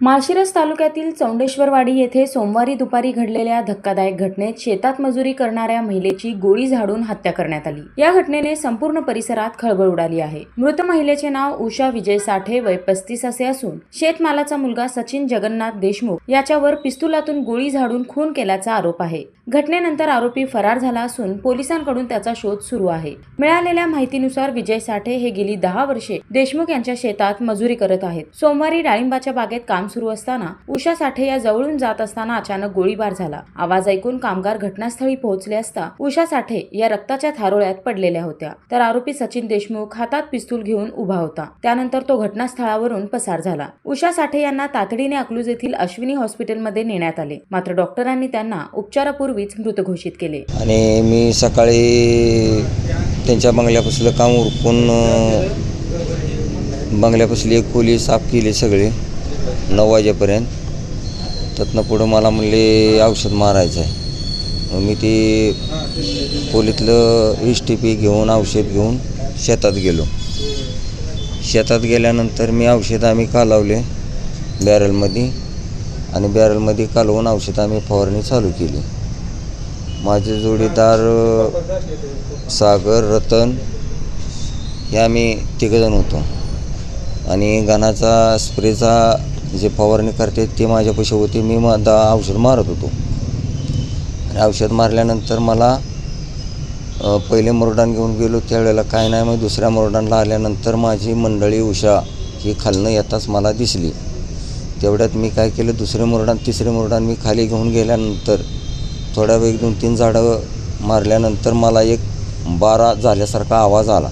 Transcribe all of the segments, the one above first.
माळशिरस तालुक्यातील चौंडेश्वरवाडी येथे सोमवारी दुपारी घडलेल्या धक्कादायक घटनेत शेतात मजुरी करणाऱ्या महिलेची गोळी झाडून हत्या करण्यात आली। या घटनेने संपूर्ण परिसरात खळबळ उडाली आहे। मृत महिलेचे नाव उषा विजय साठे, वय 35 असे असून शेतमालाचा मुलगा सचिन जगन्नाथ देशमुख याच्यावर पिस्तुलातून गोळी झाडून खून केल्याचा आरोप आहे। घटनेनंतर आरोपी फरार झाला असून पोलिसांकडून त्याचा शोध सुरू आहे। मिळालेल्या माहितीनुसार विजय साठे हे गेली 10 वर्षे देशमुख यांच्या शेतात मजुरी करत आहेत। सोमवारी डाळिंबाच्या बागेत काम सुरू असताना उषा साठे या जवळून जात असताना अचानक गोळीबार झाला। आवाज ऐकून कामगार घटनास्थळी पोहोचले असता उषा साठे या रक्ताच्या थारोळ्यात पडलेल्या होत्या, तर आरोपी सचिन देशमुख हातात पिस्तूल घेऊन उभा होता। त्यानंतर तो घटनास्थळावरून पसार झाला। उषा साठे यांना तातडीने अकलूज येथील अश्विनी हॉस्पिटलमध्ये नेण्यात आले, मात्र डॉक्टरांनी त्यांना उपचारापूर्वीच मृत घोषित केले। आणि मी सकाळी त्यांच्या बंगल्यापासून काम उरकून बंगल्यापासून एक खोली साफ केली सगळे 9 वाजेपर्यंत। त्यातनं पुढं मला म्हणले औषध मारायचं आहे। मी ते खोलीतलं HTP घेऊन औषध घेऊन शेतात गेलो। शेतात गेल्यानंतर मी औषध आम्ही कालवले बॅरलमध्ये आणि बॅरलमध्ये कालवून औषध आम्ही फवारणी चालू केली। माझे जोडीदार सागर, रतन हे आम्ही तिघजण होतो आणि गणाचा स्प्रेचा जे फवारणी करते ते माझ्यापाशी होते। मी औषध मारत होतो आणि औषध मारल्यानंतर मला पहिले मुरडान घेऊन गेलो, त्यावेळेला काय नाही। मग दुसऱ्या मुरडानला आल्यानंतर माझी मंडळी उषा ही खालनं येताच मला दिसली। तेवढ्यात मी काय केलं, दुसरे मुरडान तिसरे मुरडान मी खाली घेऊन गेल्यानंतर थोड्या वेळ 2-3 झाडं मारल्यानंतर मला एक 12 झाल्यासारखा आवाज आला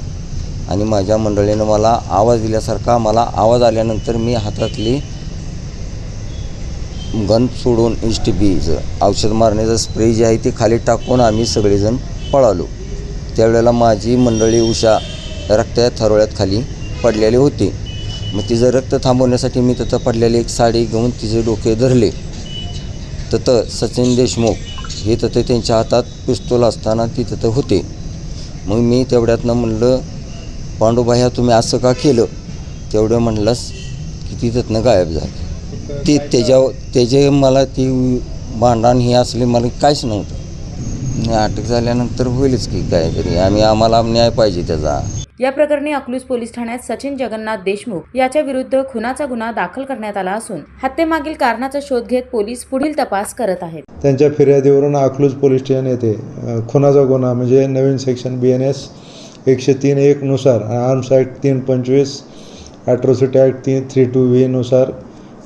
आणि माझ्या मंडळीनं मला आवाज दिल्यासारखा आवाज आल्यानंतर मी हातातली गन सोडून HTPचं औषध मारण्याचं स्प्रे जे आहे ते खाली टाकून आम्ही सगळेजण पळालो। त्यावेळेला माझी मंडळी उषा रक्ताच्या थारोळ्यात खाली पडलेली होती। मग तिचं रक्त थांबवण्यासाठी मी तिथं पडलेली एक साडी घेऊन तिचे डोके धरले। तिथं सचिन देशमुख हे तिथं त्यांच्या हातात पिस्तूल असताना ती तिथं होते। मग मी तेवढ्यातनं म्हणलं, पांडुभाया तुम्ही असं का केलं? तेवढं म्हणलंस की ती तिथनं गायब झाली। ती त्याचे मला ती भांडण हे असले मला काहीच नव्हतं। अटक झाल्यानंतर होईलच की काहीतरी, आम्हाला न्याय पाहिजे त्याचा। या प्रकरणी अकलूज पोलीस ठाण्यात सचिन जगन्नाथ देशमुख याच्या विरुद्ध खुनाचा गुन्हा दाखल करण्यात आला असून हत्येमागील कारणाचा शोध घेत पोलीस पुढील तपास करत आहेत। त्यांच्या फिर्यादीवरून अकलूज पोलीस स्टेशन येथे खुनाचा गुन्हा म्हणजे नवीन सेक्शन BNS 103(1) नुसार, arms act 325, atrocity act 332V नुसार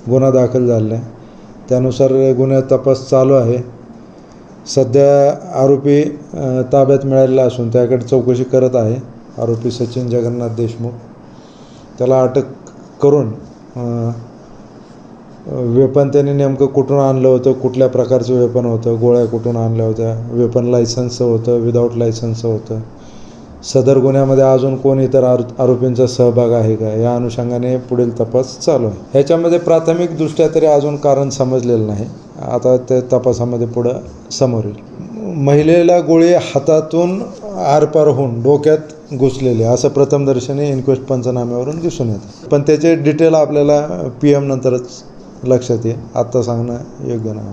गुन्हा दाखल झाला आहे। त्यानुसार गुन्ह्यात तपास चालू आहे। सध्या आरोपी ताब्यात मिळालेला असून त्याकडे चौकशी करत आहे। आरोपी सचिन जगन्नाथ देशमुख, त्याला अटक करून वेपन त्याने नेमकं कुठून आणलं होतं, कुठल्या प्रकारचं वेपन होतं, गोळ्या कुठून आणल्या होत्या, वेपन लायसन्सचं होतं, विदाऊट लायसन्सचं होतं, सदर गुन्ह्यामध्ये अजून कोण इतर आरोपींचा सहभाग आहे का, या अनुषंगाने पुढील तपास चालू आहे। ह्याच्यामध्ये प्राथमिकदृष्ट्या तरी अजून कारण समजलेलं नाही, आता त्या तपासामध्ये पुढं समोर येईल। महिलेला गोळी हातातून आरपार होऊन डोक्यात घुसलेली असं प्रथमदर्शनी इन्क्वेस्ट पंचनाम्यावरून दिसून येतं, पण त्याचे डिटेल आपल्याला PM नंतरच लक्षात येईल, आत्ता सांगणं योग्य नाही।